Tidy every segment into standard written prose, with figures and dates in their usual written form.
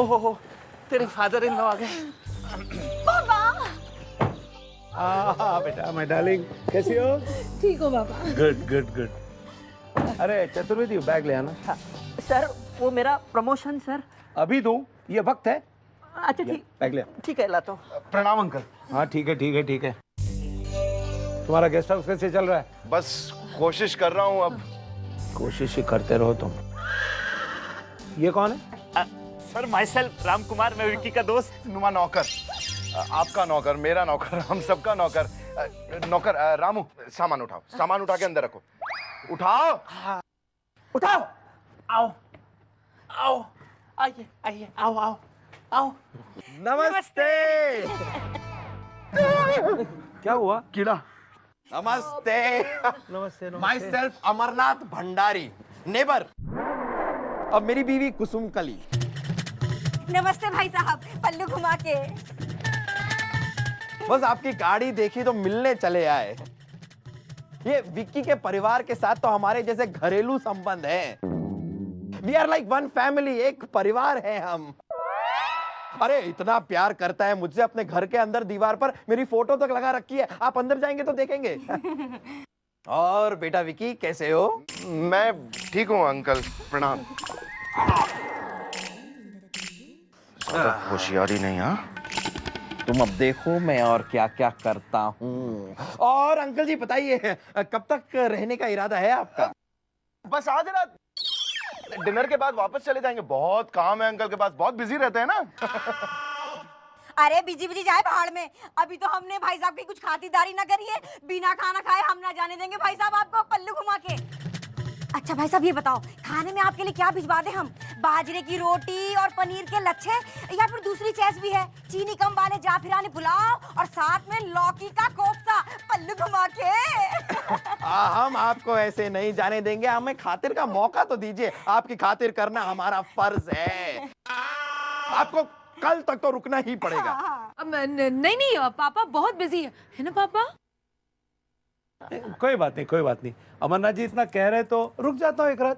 हो तेरे father in law आ गए। पापा। बेटा माय डार्लिंग, कैसी हो? ठीक हो पापा? Good good good. अरे चतुर्वेदी बैग ले आना। हाँ, सर वो मेरा प्रमोशन सर। अभी दूं, ये वक्त है। अच्छा ठीक, बैग ले। ठीक है लाता हूँ। प्रणाम अंकल। हाँ ठीक है ठीक है ठीक है। तुम्हारा गेस्ट हाउस कैसे चल रहा है? बस कोशिश कर रहा हूँ अब। कोशिश ही करते रहो तुम। ये कौन है? Sir my self Ram Kumar, मैं विक्की का दोस्त। नुमा नौकर, आपका नौकर, मेरा नौकर, हम सबका नौकर। नौकर रामू, सामान उठाओ, सामान उठा के अंदर रखो। उठाओ। उठाओ। आओ आओ, आइए आइए, आओ आओ आओ। नमस्ते। क्या हुआ? कीड़ा। नमस्ते। नमस्ते myself Amarnath Bhandari, neighbour. अब मेरी बीवी कुसुम कली। नमस्ते भाई साहब, पल्लू घुमा के। बस आपकी गाड़ी देखी तो मिलने चले आए। ये विक्की के परिवार के साथ तो हमारे जैसे घरेलू संबंध हैं। We are like one family, एक परिवार है हम। अरे इतना प्यार करता है मुझसे, अपने घर के अंदर दीवार पर मेरी फोटो तक लगा रखी है। आप अंदर जाएंगे तो देखेंगे। और बेटा विक्की कैसे हो? मैं ठीक हूँ अंकल, प्रणाम। होशियारी नहीं। हाँ तुम अब देखो मैं और क्या क्या करता हूँ। और अंकल जी बताइए, कब तक रहने का इरादा है आपका? बस आज रात, डिनर के बाद वापस चले जाएंगे। बहुत काम है अंकल के पास, बहुत बिजी रहते हैं ना। अरे बिजी बिजी जाए पहाड़ में। अभी तो हमने भाई साहब की कुछ खातिरदारी ना करी है। बिना खाना खाए हम ना जाने देंगे भाई साहब आपको पल्लू घुमा के। अच्छा भाई साहब ये बताओ, खाने में आपके लिए क्या भिजवा दें हम? बाजरे की रोटी और पनीर के लच्छे, या फिर दूसरी चीज भी है, चीनी कम वाले जाफरानी पुलाव और साथ में लौकी का कोफ्ता पल्लू घुमा के। हम आपको ऐसे नहीं जाने देंगे। हमें खातिर का मौका तो दीजिए। आपकी खातिर करना हमारा फर्ज है। आपको कल तक तो रुकना ही पड़ेगा। नहीं नहीं पापा बहुत बिजी है ना पापा? कोई बात नहीं कोई बात नहीं। अमरनाथ जी इतना कह रहे तो रुक जाता हूँ एक रात।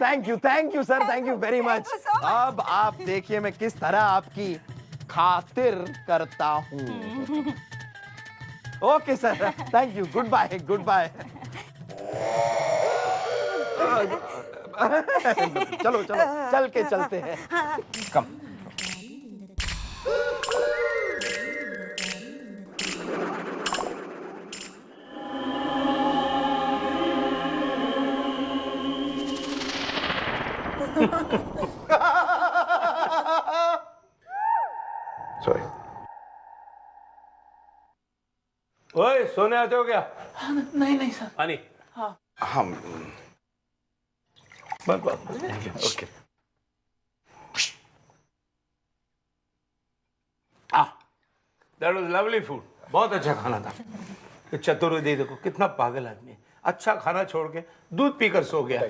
Thank you sir, thank you very much. अब आप देखिए मैं किस तरह आपकी खातिर करता हूँ। Okay sir, thank you, good bye good bye. चलो चलो चल के चलते हैं। कम। सॉरी। ओए सोने आते हो क्या? नहीं नहीं सर। पानी। हम बस okay. That was lovely food. बहुत अच्छा खाना था। ये चतुर्वेदी देखो कितना पागल आदमी है। अच्छा खाना छोड़ के दूध पीकर सो गया।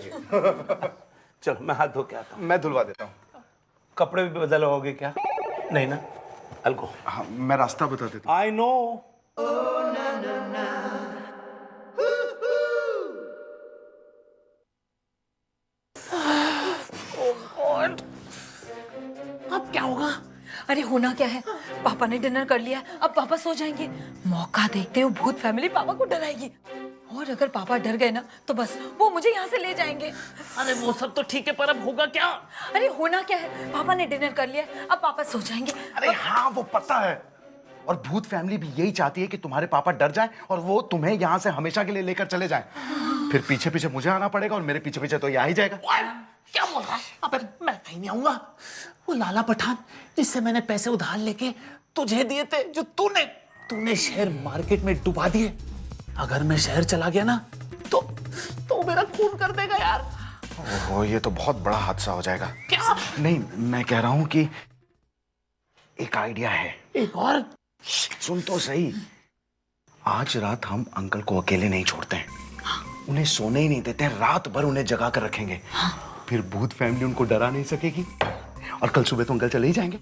चल मैं हाथ धो के आता हूँ। मैं धुलवा देता हूँ। कपड़े भी बदल होगे क्या? नहीं ना? अलको। हाँ, मैं रास्ता बता देता हूँ। I know. अब क्या होगा? अरे होना क्या है, पापा ने डिनर कर लिया, अब पापा सो जाएंगे। मौका देखते हो भूत फैमिली पापा को डराएगी। और अगर पापा डर गए ना तो बस वो मुझे यहाँ से ले जाएंगे। अरे वो सब तो ठीक है, पर अब होगा क्या? अरे होना क्या है, पापा ने डिनर कर लिया, अब पापा सो जाएंगे। अरे हाँ, वो पता है। और भूत फैमिली भी यही चाहती है कि तुम्हारे पापा डर जाएं और वो तुम्हें यहाँ से हमेशा के लिए लेकर चले जाएं। फिर पीछे पीछे मुझे आना पड़ेगा और मेरे पीछे पीछे तो ये आ ही जाएगा। क्या बोल रहा है? अबे मैं कहीं नहीं आऊंगा। वो लाला पठान जिससे मैंने पैसे उधार लेके तुझे दिए थे, जो तूने शेयर मार्केट में डुबा दिए, अगर मैं शहर चला गया ना तो मेरा खून कर देगा यार। ओहो, ये तो बहुत बड़ा हादसा हो जाएगा। क्या? नहीं, मैं कह रहा हूं कि एक आइडिया है। एक और? सुन तो सही। आज रात हम अंकल को अकेले नहीं छोड़ते हैं, उन्हें सोने ही नहीं देते हैं, रात भर उन्हें जगा कर रखेंगे। फिर भूत फैमिली उनको डरा नहीं सकेगी और कल सुबह तो अंकल चले ही जाएंगे।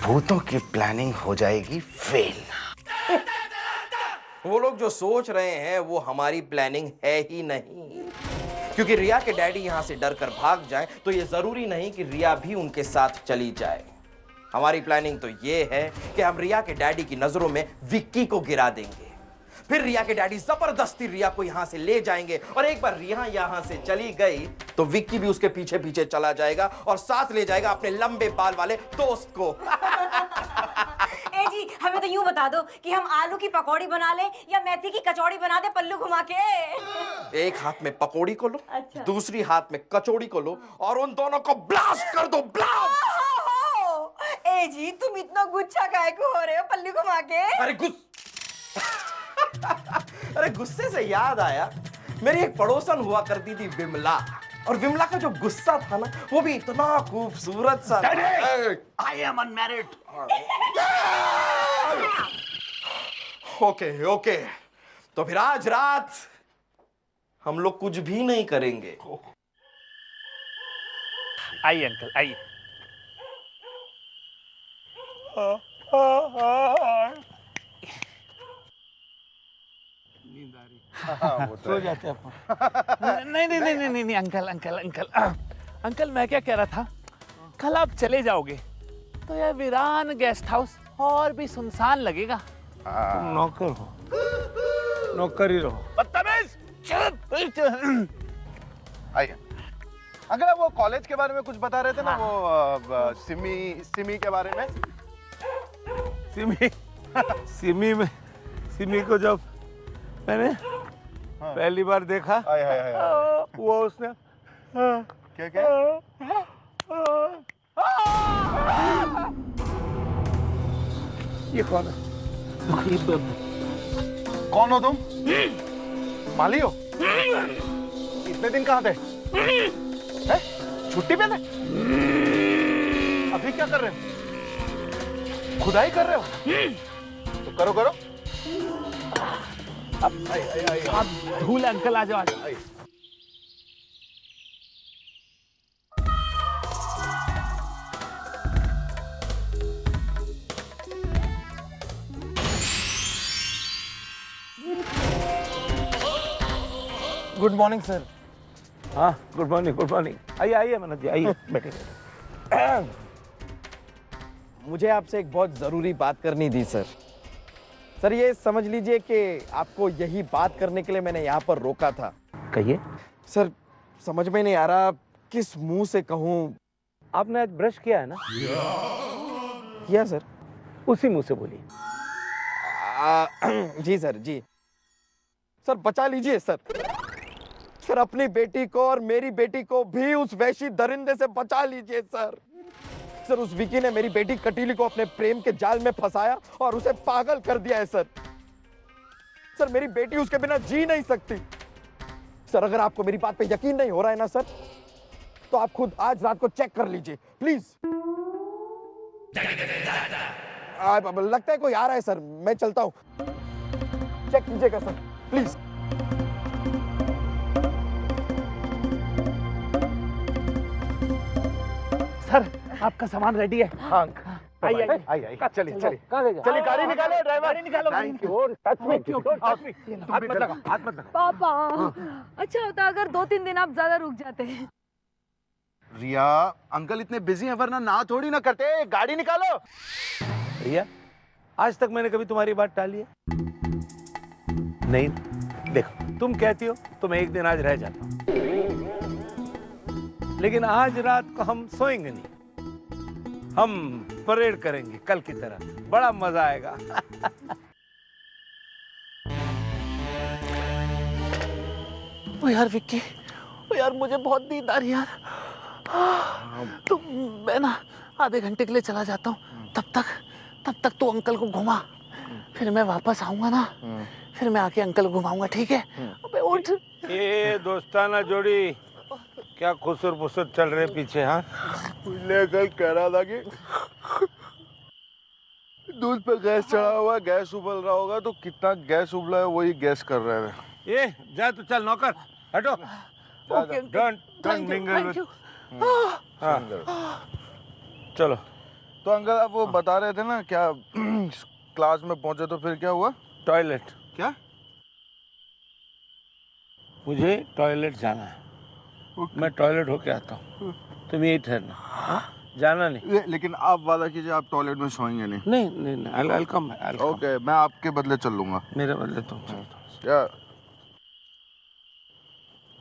भूतों की प्लानिंग हो जाएगी फेल। वो लोग जो सोच रहे हैं वो हमारी प्लानिंग है ही नहीं, क्योंकि रिया के डैडी यहां से डर कर भाग जाए तो ये जरूरी नहीं कि रिया भी उनके साथ चली जाए। हमारी प्लानिंग तो ये है कि हम रिया के डैडी की नजरों में विक्की को गिरा देंगे, फिर रिया के डैडी जबरदस्ती रिया को यहां से ले जाएंगे और एक बार रिया यहां से चली गई तो विक्की भी उसके पीछे पीछे चला जाएगा और साथ ले जाएगा अपने लंबे बाल वाले दोस्त को। ए जी, हमें तो यूं बता दो कि हम आलू की पकौड़ी बना लें या मेथी की कचौड़ी बना दे पल्लू घुमा के। एक हाथ में पकौड़ी को लो, अच्छा। दूसरी हाथ में कचौड़ी को लो और उन दोनों को ब्लास्ट कर दो, ब्लास्ट। ए जी, तुम इतना गुच्छा काहे को हो रहे हो पल्लू घुमा के? अरे गुस्से से याद आया, मेरी एक पड़ोसन हुआ करती थी विमला, और विमला का जो गुस्सा था ना वो भी इतना खूबसूरत सा। I am unmarried. Okay okay, तो फिर आज रात हम लोग कुछ भी नहीं करेंगे। आइए अंकल, आइए। सो जाते हैं अपन। नहीं अंकल मैं क्या कह रहा था, कल आप चले जाओगे तो यह वीरान गेस्ट हाउस और भी सुनसान लगेगा। तुम नौकर हो, नौकर ही रहो। बदतमीज! आइए अंकल, वो कॉलेज के बारे में कुछ बता रहे थे ना, वो सिमी के बारे में। सिमी को जब मैंने पहली बार देखा, वो उसने क्या क्या ये कौन है? कौन हो तुम? माली हो? इतने दिन कहाँ थे? हैं? छुट्टी पे थे? अभी क्या कर रहे हो? खुदाई कर रहे हो? तो करो करो। आप धूल अंकल, आ जाओ। Good morning sir. हाँ, गुड मॉर्निंग। आइए मनोज जी, आइए बैठिए। मुझे आपसे एक बहुत जरूरी बात करनी थी सर। सर ये समझ लीजिए कि आपको यही बात करने के लिए मैंने यहाँ पर रोका था। कहिए। सर समझ में नहीं आ रहा किस मुंह से कहूँ। आपने आज ब्रश किया है ना? किया सर। उसी मुंह से बोलिए। जी सर, जी सर। बचा लीजिए सर। सर अपनी बेटी को और मेरी बेटी को भी उस वैशी दरिंदे से बचा लीजिए सर। सर उस विकी ने मेरी बेटी कटीली को अपने प्रेम के जाल में फंसाया और उसे पागल कर दिया है सर। सर मेरी बेटी उसके बिना जी नहीं सकती। सर अगर आपको मेरी बात पे यकीन नहीं हो रहा है ना सर, तो आप खुद आज रात को चेक कर लीजिए प्लीज। लगता है कोई आ रहा है सर, मैं चलता हूं। चेक कीजिएगा सर प्लीज। सर आपका सामान रेडी है। हाँ आइए आइए, चलिए चलिए चलिए, गाड़ी निकालो, ड्राइवर निकालो। हाथ मत लगा। पापा अच्छा होता अगर 2-3 दिन आप ज्यादा रुक जाते। रिया, अंकल इतने बिजी हैं वरना ना थोड़ी ना करते। गाड़ी निकालो। रिया, आज तक मैंने कभी तुम्हारी बात टाली है? नहीं। देखो तुम कहती हो तो मैं एक दिन आज रह जाता हूँ, लेकिन आज रात को हम सोएंगे नहीं, हम परेड करेंगे कल की तरह, बड़ा मजा आएगा। ओ यार विक्की, ओ यार मुझे बहुत नींद आ रही है यार। तो मैं ना आधे घंटे के लिए चला जाता हूँ, तब तक तू अंकल को घुमा, फिर मैं वापस आऊंगा ना, फिर मैं आके अंकल को घुमाऊंगा, ठीक है? अबे उठ। ये दोस्ताना जोड़ी क्या खुसर फुसर चल रहे पीछे। हाँ मैं कल कह रहा था कि दूध पे गैस चढ़ा हुआ, गैस उबल रहा होगा, तो कितना गैस उबला है वही गैस कर रहे थे। ये जा तू, चल नौकर हटो। Okay, don't thank mingle you. हाँ चलो। तो अंकल आप वो बता रहे थे ना क्या, क्लास में पहुंचे तो फिर क्या हुआ? टॉयलेट, क्या? मुझे टॉयलेट जाना है, मैं टॉयलेट होके आता हूँ, तुम यही ठहरना, जाना नहीं। लेकिन आप वादा कीजिए आप टॉयलेट में सोएंगे नहीं। नहीं I'll come। ओके, मैं आपके बदले चल लूंगा। मेरे बदले तुम चलो। Yeah.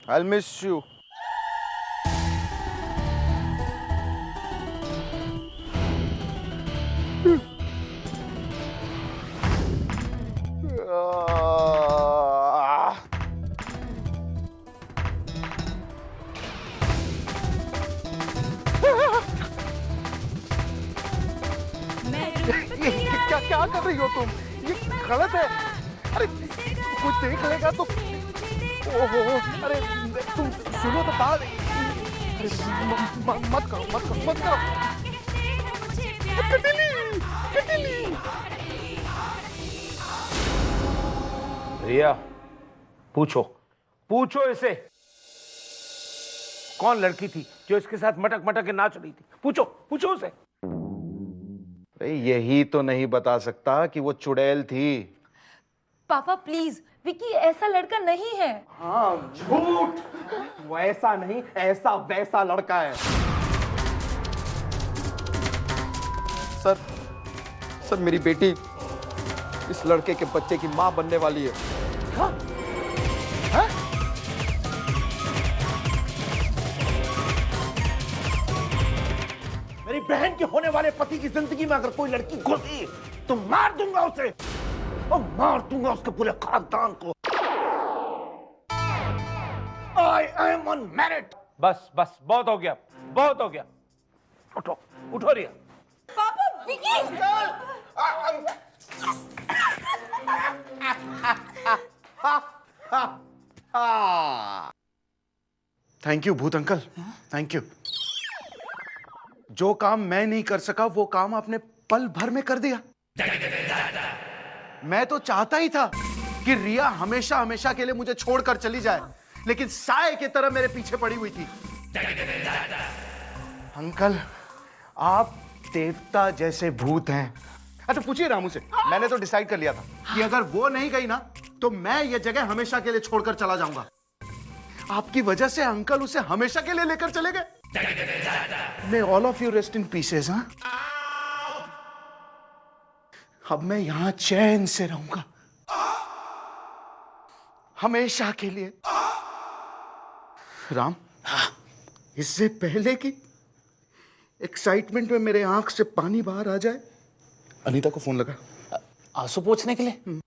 I'll miss you. क्या कर रही हो तुम? ये गलत है। अरे कोई देख लेगा तो। ओहो, अरे तुम सुनो तो बात। अरे मत करो। कटिली। रिया, पूछो इसे, कौन लड़की थी जो इसके साथ मटक के नाच रही थी? पूछो उसे। यही तो नहीं बता सकता कि वो चुड़ैल थी। पापा प्लीज, विक्की ऐसा लड़का नहीं है। हाँ झूठ, वैसा नहीं ऐसा वैसा लड़का है। सर मेरी बेटी इस लड़के के बच्चे की मां बनने वाली है। हाँ? मेरी बहन के होने वाले पति की जिंदगी में अगर कोई लड़की घुसी तो मार दूंगा उसे, और मार दूंगा उसके पूरे खानदान को। I am unmarried। बस बहुत हो गया। उठो रिया। पापा विकी। थैंक यू भूत अंकल, थैंक यू। जो काम मैं नहीं कर सका वो काम आपने पल भर में कर दिया। मैं तो चाहता ही था कि रिया हमेशा के लिए मुझे छोड़कर चली जाए, लेकिन साए की तरह मेरे पीछे पड़ी हुई थी। अंकल आप देवता जैसे भूत हैं। अच्छा पूछिए रामू से, मैंने तो डिसाइड कर लिया था कि अगर वो नहीं गई ना तो मैं ये जगह हमेशा के लिए छोड़कर चला जाऊंगा। आपकी वजह से अंकल उसे हमेशा के लिए लेकर चले गए। May all of you rest in pieces, हाँ? अब मैं यहां चैन से रहूंगा हमेशा के लिए। राम, इससे पहले कि एक्साइटमेंट में मेरे आंख से पानी बाहर आ जाए, अनीता को फोन लगा। आंसू पोंछने के लिए?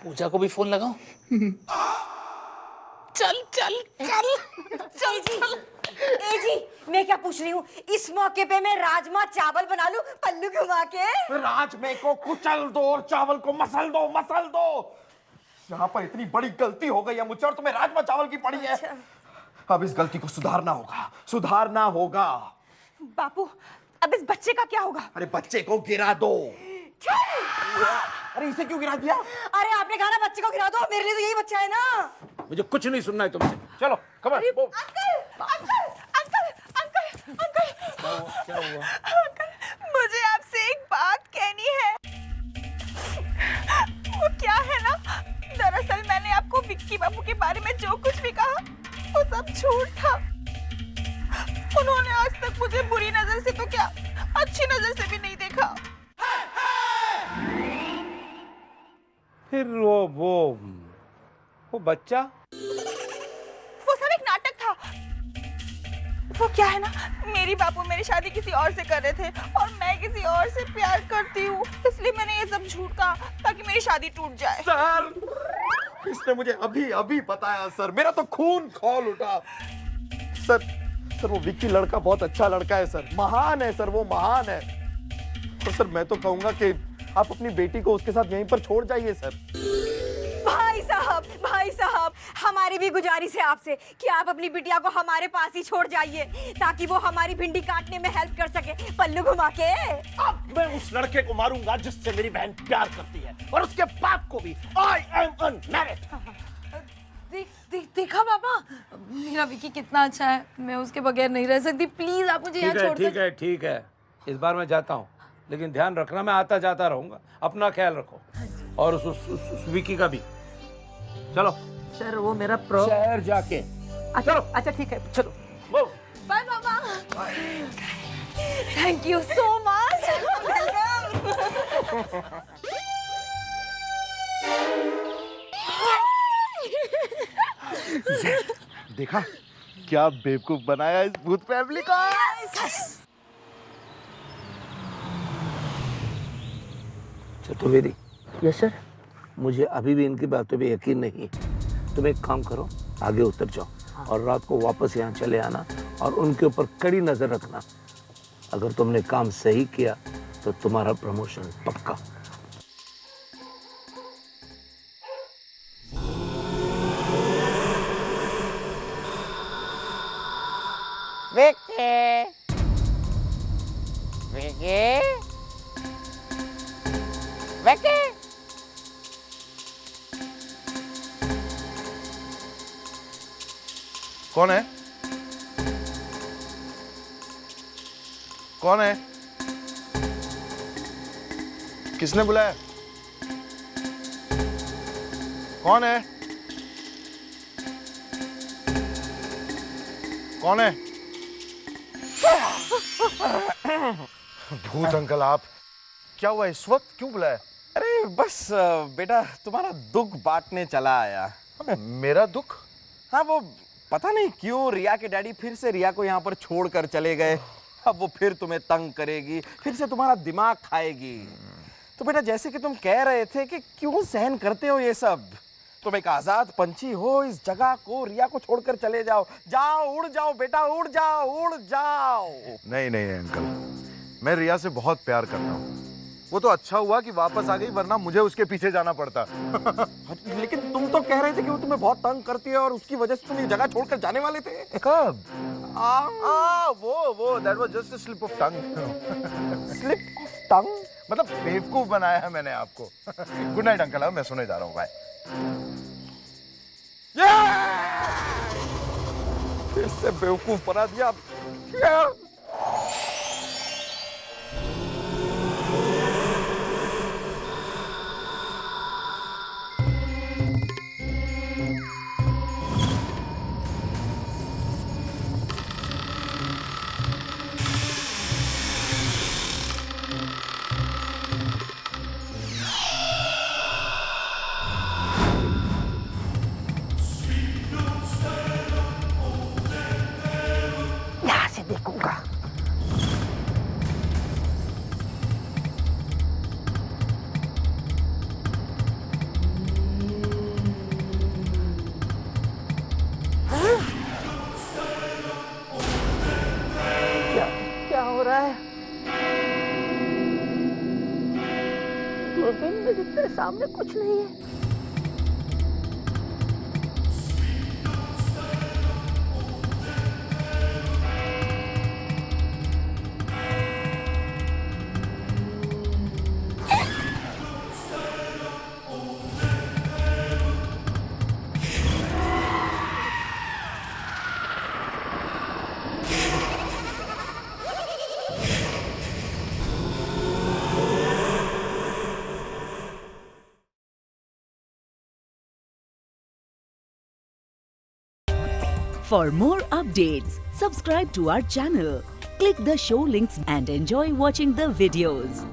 पूजा को भी फोन लगाऊं? चल ए जी, मैं क्या पूछ रही हूँ, इस मौके पे मैं राजमा चावल बना लूं पल्लू घुमा के? राजमे को कुचल दो और चावल को मसल दो। यहाँ पर इतनी बड़ी गलती हो गई है मुझसे और तुम्हें राजमा चावल की पड़ी है। अब इस गलती को सुधारना होगा। बापू, अब इस बच्चे का क्या होगा? अरे बच्चे को गिरा दो। अरे इसे क्यों गिरा दिया? अरे आपने कहा ना बच्चे को गिरा दो, मेरे लिए तो यही बच्चा है ना। मुझे कुछ नहीं सुनना है तुमसे, चलो कम ऑन। अंकल, मुझे आपसे एक बात कहनी है। वो क्या है ना, दरअसल मैंने आपको विक्की बाबू के बारे में जो कुछ भी कहा वो सब झूठ था। उन्होंने आज तक मुझे बुरी नजर से तो क्या, अच्छी नजर से भी नहीं देखा। फिर वो बच्चा। वो सब एक नाटक था। वो क्या है ना, मेरी बापू मेरी शादी किसी और से कर रहे थे और मैं किसी और से प्यार करती हूँ, इसलिए मैंने ये सब झूठ कहा ताकि मेरी शादी टूट जाए। सर, इसने मुझे अभी अभी बताया सर, मेरा तो खून खौल उठा। सर वो विक्की लड़का बहुत अच्छा लड़का है सर, महान है सर, वो महान है। तो सर मैं तो कहूंगा कि आप अपनी बेटी को उसके साथ यहीं पर छोड़ जाइए सर। भाई साहब, हमारी भी गुजारिश है आपसे कि आप अपनी बिटिया को हमारे पास ही छोड़ जाइए ताकि वो हमारी भिंडी काटने में हेल्प कर सके, पल्लू घुमा के। अब मैं उस लड़के को मारूंगा जिससे मेरी बहन प्यार करती है, और उसके बाप को भी। I am unmarried. देखा पापा, मेरा विकी कितना अच्छा है, मैं उसके बगैर नहीं रह सकती। प्लीज आप मुझे यहाँ छोड़ दो। ठीक है, इस बार मैं जाता हूँ, लेकिन ध्यान रखना मैं आता जाता रहूंगा, अपना ख्याल रखो और उस विकी का भी। चलो सर वो मेरा शहर जाके। अच्छा ठीक है, चलो। बाय पापा। Thank you so much. देखा क्या बेवकूफ बनाया इस भूत फैमिली को। Chaturvedi, yes sir. मुझे अभी भी इनकी बातों पे यकीन नहीं है। तुम एक काम करो, आगे उतर जाओ और रात को वापस यहाँ चले आना और उनके ऊपर कड़ी नजर रखना। अगर तुमने काम सही किया तो तुम्हारा प्रमोशन पक्का। कौन है? कौन है? किसने बुलाया? कौन है? कौन है? भूत अंकल आप, क्या हुआ इस वक्त, क्यों बुलाया? अरे बस बेटा तुम्हारा दुख बांटने चला आया। मेरा दुख? हाँ, वो पता नहीं क्यों रिया के डैडी फिर से रिया को यहाँ पर छोड़कर चले गए। अब वो फिर तुम्हें तंग करेगी, फिर से तुम्हारा दिमाग खाएगी। तो बेटा जैसे कि तुम कह रहे थे कि क्यों सहन करते हो ये सब, तुम एक आजाद पंछी हो, इस जगह को रिया को छोड़कर चले जाओ। जाओ, उड़ जाओ बेटा, उड़ जाओ, उड़ जाओ। नहीं नहीं अंकल, मैं रिया से बहुत प्यार करता हूँ। वो तो अच्छा हुआ कि वापस आ गई, वरना मुझे उसके पीछे जाना पड़ता। लेकिन तुम तो कह रहे थे कि वो तुम्हें बहुत तंग करती है और उसकी वजह से तुम ये जगह छोड़कर जाने वाले थे। कब? वो that was just a slip of tongue. Slip of tongue मतलब बेवकूफ बनाया है मैंने आपको। गुड नाइट अंकल, अब मैं सोने जा रहा हूँ, बाय। फिर से बेवकूफ बना दिया। सामने कुछ नहीं है। For more updates, subscribe to our channel, click the show links and enjoy watching the videos.